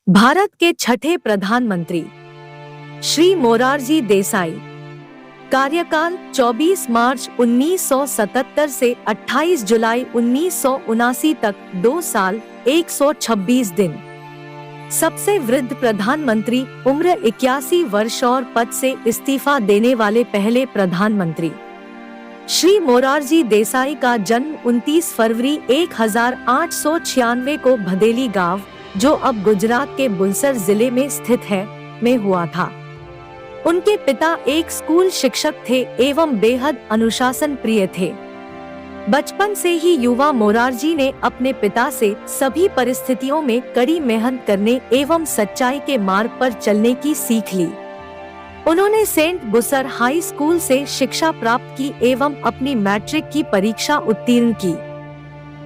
भारत के छठे प्रधानमंत्री श्री मोरारजी देसाई, कार्यकाल 24 मार्च 1977 से 28 जुलाई 1979 तक 2 साल 126 दिन। सबसे वृद्ध प्रधानमंत्री, उम्र 81 वर्ष और पद से इस्तीफा देने वाले पहले प्रधानमंत्री। श्री मोरारजी देसाई का जन्म 29 फरवरी 1896 को भदेली गांव, जो अब गुजरात के बुलसर जिले में स्थित है, में हुआ था। उनके पिता एक स्कूल शिक्षक थे एवं बेहद अनुशासन प्रिय थे। बचपन से ही युवा मोरारजी ने अपने पिता से सभी परिस्थितियों में कड़ी मेहनत करने एवं सच्चाई के मार्ग पर चलने की सीख ली। उन्होंने सेंट गुसर हाई स्कूल से शिक्षा प्राप्त की एवं अपनी मैट्रिक की परीक्षा उत्तीर्ण की।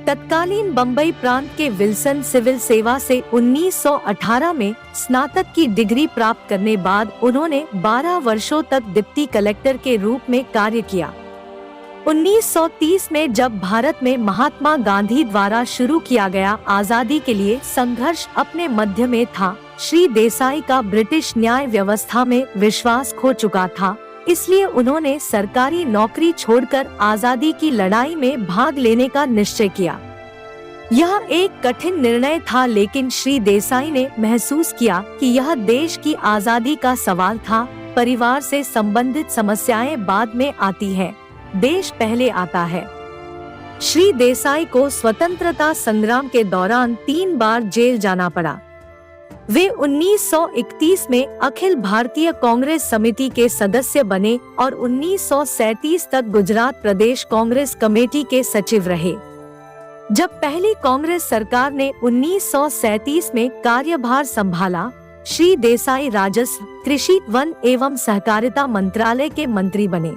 तत्कालीन बम्बई प्रांत के विल्सन सिविल सेवा से 1918 में स्नातक की डिग्री प्राप्त करने बाद उन्होंने 12 वर्षों तक डिप्टी कलेक्टर के रूप में कार्य किया। 1930 में जब भारत में महात्मा गांधी द्वारा शुरू किया गया आजादी के लिए संघर्ष अपने मध्य में था, श्री देसाई का ब्रिटिश न्याय व्यवस्था में विश्वास खो चुका था, इसलिए उन्होंने सरकारी नौकरी छोड़कर आजादी की लड़ाई में भाग लेने का निश्चय किया। यह एक कठिन निर्णय था, लेकिन श्री देसाई ने महसूस किया कि यह देश की आजादी का सवाल था। परिवार से संबंधित समस्याएं बाद में आती है, देश पहले आता है। श्री देसाई को स्वतंत्रता संग्राम के दौरान 3 बार जेल जाना पड़ा। वे 1931 में अखिल भारतीय कांग्रेस समिति के सदस्य बने और 1937 तक गुजरात प्रदेश कांग्रेस कमेटी के सचिव रहे। जब पहली कांग्रेस सरकार ने 1937 में कार्यभार संभाला, श्री देसाई राजस्व, कृषि, वन एवं सहकारिता मंत्रालय के मंत्री बने।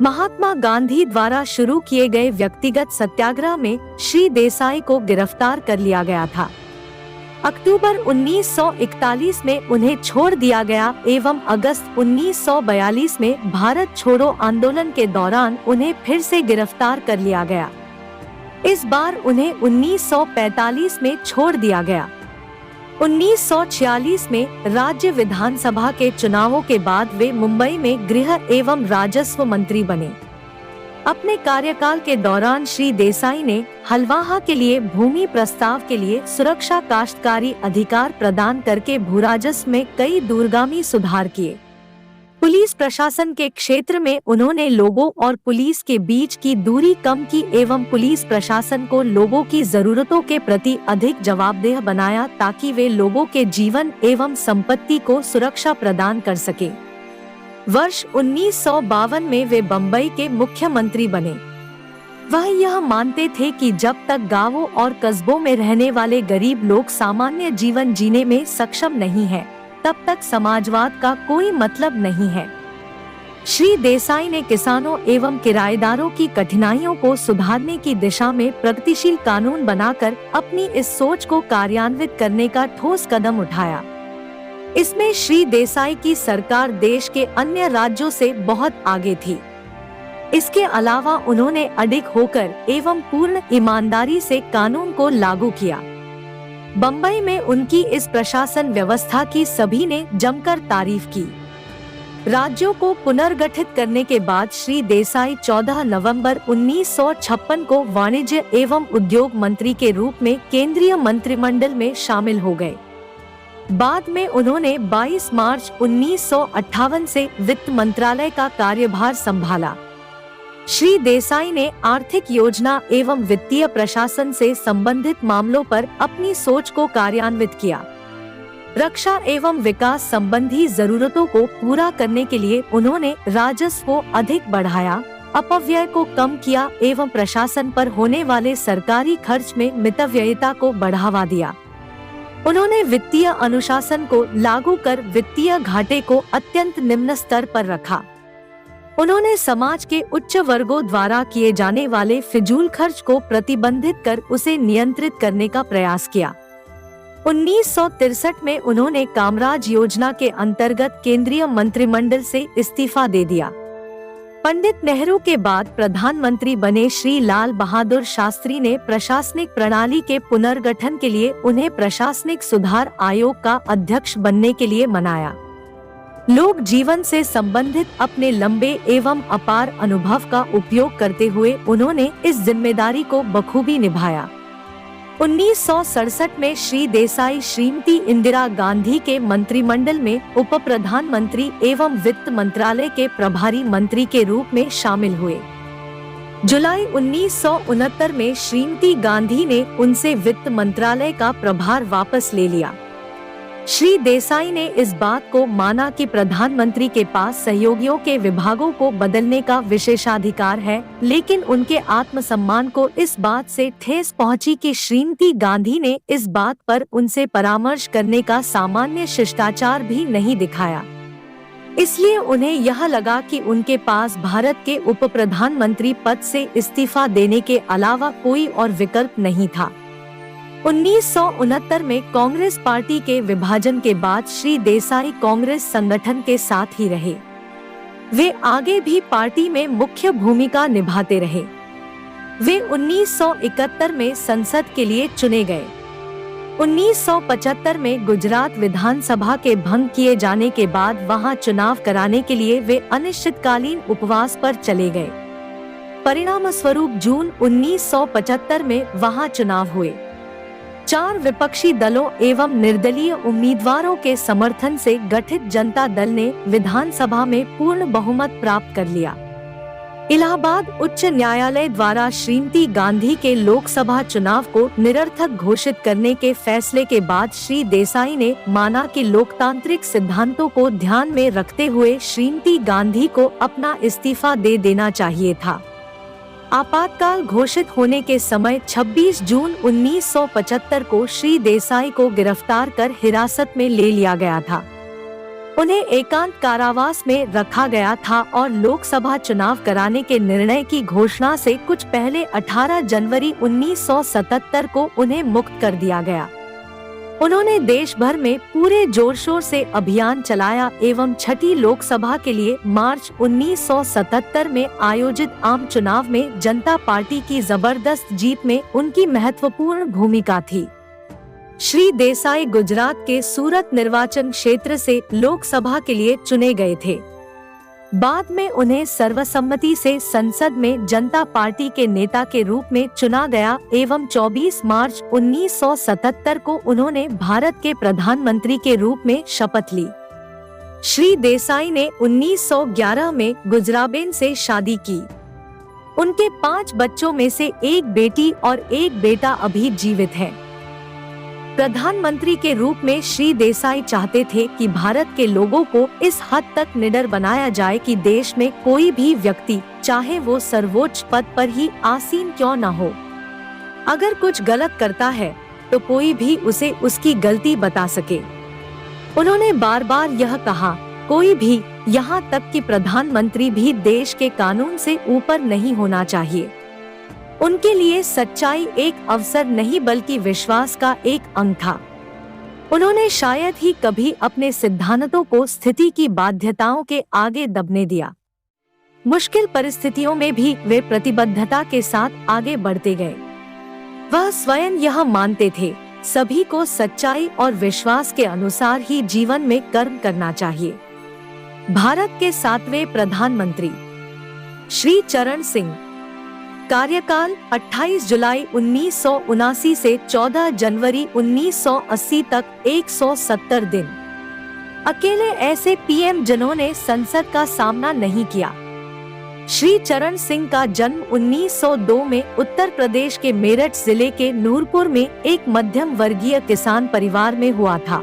महात्मा गांधी द्वारा शुरू किए गए व्यक्तिगत सत्याग्रह में श्री देसाई को गिरफ्तार कर लिया गया था। अक्टूबर 1941 में उन्हें छोड़ दिया गया एवं अगस्त 1942 में भारत छोड़ो आंदोलन के दौरान उन्हें फिर से गिरफ्तार कर लिया गया। इस बार उन्हें 1945 में छोड़ दिया गया। 1946 में राज्य विधानसभा के चुनावों के बाद वे मुंबई में गृह एवं राजस्व मंत्री बने। अपने कार्यकाल के दौरान श्री देसाई ने हलवाहा के लिए भूमि प्रस्ताव के लिए सुरक्षा काश्तकारी अधिकार प्रदान करके भूराजस्व में कई दूरगामी सुधार किए। पुलिस प्रशासन के क्षेत्र में उन्होंने लोगों और पुलिस के बीच की दूरी कम की एवं पुलिस प्रशासन को लोगों की जरूरतों के प्रति अधिक जवाबदेह बनाया, ताकि वे लोगों के जीवन एवं संपत्ति को सुरक्षा प्रदान कर सके। वर्ष 1952 में वे बम्बई के मुख्यमंत्री बने। वह यह मानते थे कि जब तक गांवों और कस्बों में रहने वाले गरीब लोग सामान्य जीवन जीने में सक्षम नहीं हैं, तब तक समाजवाद का कोई मतलब नहीं है। श्री देसाई ने किसानों एवं किराएदारों की कठिनाइयों को सुधारने की दिशा में प्रगतिशील कानून बनाकर अपनी इस सोच को कार्यान्वित करने का ठोस कदम उठाया। इसमें श्री देसाई की सरकार देश के अन्य राज्यों से बहुत आगे थी। इसके अलावा उन्होंने अडिग होकर एवं पूर्ण ईमानदारी से कानून को लागू किया। बम्बई में उनकी इस प्रशासन व्यवस्था की सभी ने जमकर तारीफ की। राज्यों को पुनर्गठित करने के बाद श्री देसाई 14 नवंबर 1956 को वाणिज्य एवं उद्योग मंत्री के रूप में केंद्रीय मंत्रिमंडल में शामिल हो गए। बाद में उन्होंने 22 मार्च 1958 से वित्त मंत्रालय का कार्यभार संभाला। श्री देसाई ने आर्थिक योजना एवं वित्तीय प्रशासन से संबंधित मामलों पर अपनी सोच को कार्यान्वित किया। रक्षा एवं विकास संबंधी जरूरतों को पूरा करने के लिए उन्होंने राजस्व को अधिक बढ़ाया, अपव्यय को कम किया एवं प्रशासन पर होने वाले सरकारी खर्च में मितव्ययिता को बढ़ावा दिया। उन्होंने वित्तीय अनुशासन को लागू कर वित्तीय घाटे को अत्यंत निम्न स्तर पर रखा। उन्होंने समाज के उच्च वर्गों द्वारा किए जाने वाले फिजूल खर्च को प्रतिबंधित कर उसे नियंत्रित करने का प्रयास किया। 1963 में उन्होंने कामराज योजना के अंतर्गत केंद्रीय मंत्रिमंडल से इस्तीफा दे दिया। पंडित नेहरू के बाद प्रधानमंत्री बने श्री लाल बहादुर शास्त्री ने प्रशासनिक प्रणाली के पुनर्गठन के लिए उन्हें प्रशासनिक सुधार आयोग का अध्यक्ष बनने के लिए मनाया। लोक जीवन से संबंधित अपने लंबे एवं अपार अनुभव का उपयोग करते हुए उन्होंने इस जिम्मेदारी को बखूबी निभाया। 1967 में श्री देसाई श्रीमती इंदिरा गांधी के मंत्रिमंडल में उप प्रधानमंत्री एवं वित्त मंत्रालय के प्रभारी मंत्री के रूप में शामिल हुए। जुलाई 1969 में श्रीमती गांधी ने उनसे वित्त मंत्रालय का प्रभार वापस ले लिया। श्री देसाई ने इस बात को माना कि प्रधानमंत्री के पास सहयोगियों के विभागों को बदलने का विशेषाधिकार है, लेकिन उनके आत्मसम्मान को इस बात से ठेस पहुंची कि श्रीमती गांधी ने इस बात पर उनसे परामर्श करने का सामान्य शिष्टाचार भी नहीं दिखाया। इसलिए उन्हें यह लगा कि उनके पास भारत के उप प्रधानमंत्री पद से इस्तीफा देने के अलावा कोई और विकल्प नहीं था। 1969 में कांग्रेस पार्टी के विभाजन के बाद श्री देसाई कांग्रेस संगठन के साथ ही रहे। वे आगे भी पार्टी में मुख्य भूमिका निभाते रहे। वे 1971 में संसद के लिए चुने गए। 1975 में गुजरात विधानसभा के भंग किए जाने के बाद वहां चुनाव कराने के लिए वे अनिश्चितकालीन उपवास पर चले गए। परिणाम स्वरूप जून 1975 में वहां चुनाव हुए। 4 विपक्षी दलों एवं निर्दलीय उम्मीदवारों के समर्थन से गठित जनता दल ने विधानसभा में पूर्ण बहुमत प्राप्त कर लिया। इलाहाबाद उच्च न्यायालय द्वारा श्रीमती गांधी के लोकसभा चुनाव को निरर्थक घोषित करने के फैसले के बाद श्री देसाई ने माना कि लोकतांत्रिक सिद्धांतों को ध्यान में रखते हुए श्रीमती गांधी को अपना इस्तीफा दे देना चाहिए था। आपातकाल घोषित होने के समय 26 जून 1975 को श्री देसाई को गिरफ्तार कर हिरासत में ले लिया गया था। उन्हें एकांत कारावास में रखा गया था और लोकसभा चुनाव कराने के निर्णय की घोषणा से कुछ पहले 18 जनवरी 1977 को उन्हें मुक्त कर दिया गया। उन्होंने देश भर में पूरे जोर शोर से अभियान चलाया एवं छठी लोकसभा के लिए मार्च 1977 में आयोजित आम चुनाव में जनता पार्टी की जबरदस्त जीत में उनकी महत्वपूर्ण भूमिका थी। श्री देसाई गुजरात के सूरत निर्वाचन क्षेत्र से लोकसभा के लिए चुने गए थे। बाद में उन्हें सर्वसम्मति से संसद में जनता पार्टी के नेता के रूप में चुना गया एवं 24 मार्च 1977 को उन्होंने भारत के प्रधानमंत्री के रूप में शपथ ली। श्री देसाई ने 1911 में गुजराबेन से शादी की। उनके 5 बच्चों में से एक बेटी और एक बेटा अभी जीवित है। प्रधानमंत्री के रूप में श्री देसाई चाहते थे कि भारत के लोगों को इस हद तक निडर बनाया जाए कि देश में कोई भी व्यक्ति, चाहे वो सर्वोच्च पद पर ही आसीन क्यों न हो, अगर कुछ गलत करता है तो कोई भी उसे उसकी गलती बता सके। उन्होंने बार बार यह कहा, कोई भी, यहाँ तक कि प्रधानमंत्री भी देश के कानून से ऊपर नहीं होना चाहिए। उनके लिए सच्चाई एक अवसर नहीं बल्कि विश्वास का एक अंग था। उन्होंने शायद ही कभी अपने सिद्धांतों को स्थिति की बाध्यताओं के आगे दबने दिया। मुश्किल परिस्थितियों में भी वे प्रतिबद्धता के साथ आगे बढ़ते गए। वह स्वयं यह मानते थे, सभी को सच्चाई और विश्वास के अनुसार ही जीवन में कर्म करना चाहिए। भारत के 7वें प्रधानमंत्री श्री चरण सिंह, कार्यकाल 28 जुलाई 1979 से 14 जनवरी 1980 तक 170 दिन। अकेले ऐसे पीएम जिन्होंने संसद का सामना नहीं किया। श्री चरण सिंह का जन्म 1902 में उत्तर प्रदेश के मेरठ जिले के नूरपुर में एक मध्यम वर्गीय किसान परिवार में हुआ था।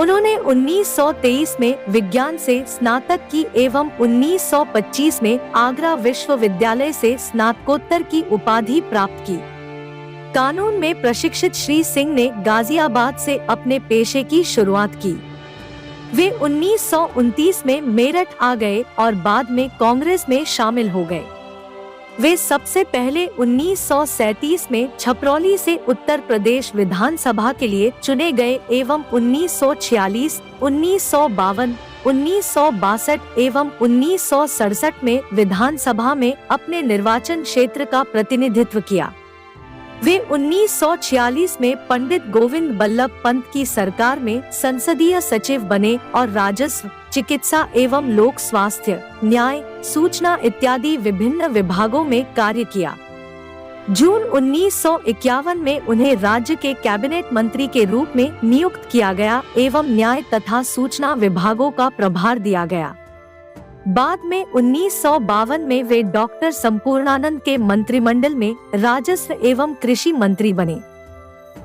उन्होंने 1923 में विज्ञान से स्नातक की एवं 1925 में आगरा विश्वविद्यालय से स्नातकोत्तर की उपाधि प्राप्त की। कानून में प्रशिक्षित श्री सिंह ने गाजियाबाद से अपने पेशे की शुरुआत की। वे 1929 में मेरठ आ गए और बाद में कांग्रेस में शामिल हो गए। वे सबसे पहले 1937 में छपरौली से उत्तर प्रदेश विधानसभा के लिए चुने गए एवं 1946, 1952, 1962 एवं 1967 में विधानसभा में अपने निर्वाचन क्षेत्र का प्रतिनिधित्व किया। वे 1946 में पंडित गोविंद बल्लभ पंत की सरकार में संसदीय सचिव बने और राजस्व, चिकित्सा एवं लोक स्वास्थ्य, न्याय, सूचना इत्यादि विभिन्न विभागों में कार्य किया। जून 1951 में उन्हें राज्य के कैबिनेट मंत्री के रूप में नियुक्त किया गया एवं न्याय तथा सूचना विभागों का प्रभार दिया गया। बाद में 1952 में वे डॉक्टर संपूर्णानंद के मंत्रिमंडल में राजस्व एवं कृषि मंत्री बने।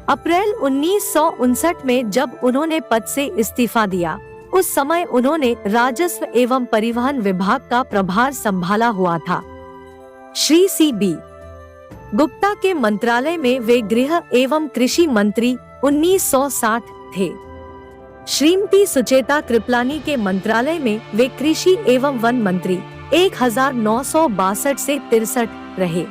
अप्रैल 1959 में जब उन्होंने पद से इस्तीफा दिया, उस समय उन्होंने राजस्व एवं परिवहन विभाग का प्रभार संभाला हुआ था। श्री C.B. गुप्ता के मंत्रालय में वे गृह एवं कृषि मंत्री 1960 थे। श्रीमती सुचेता कृपलानी के मंत्रालय में वे कृषि एवं वन मंत्री 1962 से 63 रहे।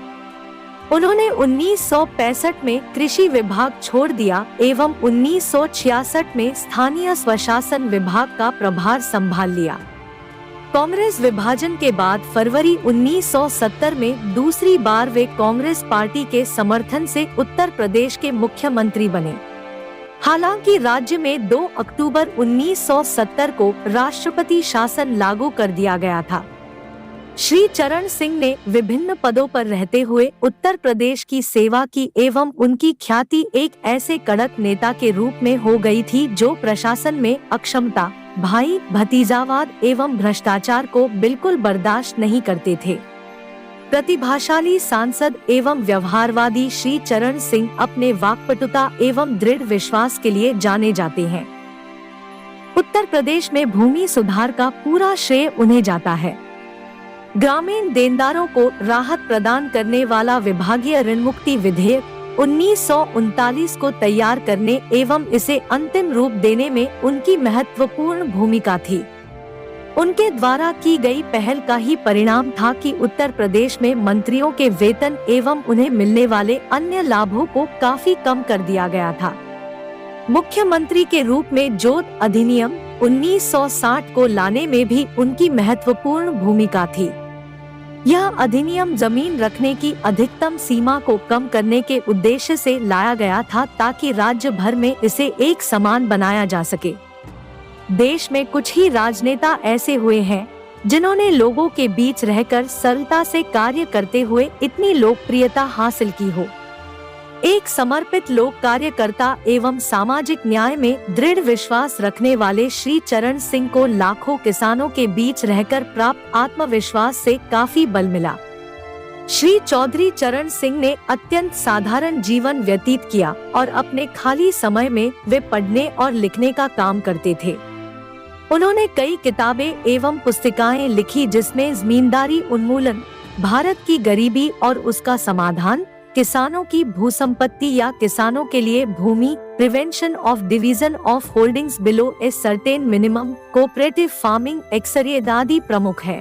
उन्होंने 1965 में कृषि विभाग छोड़ दिया एवं 1966 में स्थानीय स्वशासन विभाग का प्रभार संभाल लिया। कांग्रेस विभाजन के बाद फरवरी 1970 में दूसरी बार वे कांग्रेस पार्टी के समर्थन से उत्तर प्रदेश के मुख्यमंत्री बने। हालांकि राज्य में 2 अक्टूबर 1970 को राष्ट्रपति शासन लागू कर दिया गया था। श्री चरण सिंह ने विभिन्न पदों पर रहते हुए उत्तर प्रदेश की सेवा की एवं उनकी ख्याति एक ऐसे कड़क नेता के रूप में हो गई थी जो प्रशासन में अक्षमता, भाई भतीजावाद एवं भ्रष्टाचार को बिल्कुल बर्दाश्त नहीं करते थे। प्रतिभाशाली सांसद एवं व्यवहारवादी श्री चरण सिंह अपने वाक्पटुता एवं दृढ़ विश्वास के लिए जाने जाते हैं। उत्तर प्रदेश में भूमि सुधार का पूरा श्रेय उन्हें जाता है। ग्रामीण देनदारों को राहत प्रदान करने वाला विभागीय ऋण मुक्ति विधेयक 1939 को तैयार करने एवं इसे अंतिम रूप देने में उनकी महत्वपूर्ण भूमिका थी। उनके द्वारा की गई पहल का ही परिणाम था कि उत्तर प्रदेश में मंत्रियों के वेतन एवं उन्हें मिलने वाले अन्य लाभों को काफी कम कर दिया गया था। मुख्यमंत्री के रूप में जोत अधिनियम 1960 को लाने में भी उनकी महत्वपूर्ण भूमिका थी। यह अधिनियम जमीन रखने की अधिकतम सीमा को कम करने के उद्देश्य से लाया गया था ताकि राज्य भर में इसे एक समान बनाया जा सके। देश में कुछ ही राजनेता ऐसे हुए हैं जिन्होंने लोगों के बीच रहकर सरलता से कार्य करते हुए इतनी लोकप्रियता हासिल की हो। एक समर्पित लोक कार्यकर्ता एवं सामाजिक न्याय में दृढ़ विश्वास रखने वाले श्री चरण सिंह को लाखों किसानों के बीच रहकर प्राप्त आत्मविश्वास से काफी बल मिला। श्री चौधरी चरण सिंह ने अत्यंत साधारण जीवन व्यतीत किया और अपने खाली समय में वे पढ़ने और लिखने का काम करते थे। उन्होंने कई किताबें एवं पुस्तिकाएं लिखी जिसमें जमींदारी उन्मूलन, भारत की गरीबी और उसका समाधान, किसानों की भूसंपत्ति या किसानों के लिए भूमि, prevention of division of holdings below a certain minimum, cooperative farming एक्सरे आदि प्रमुख है।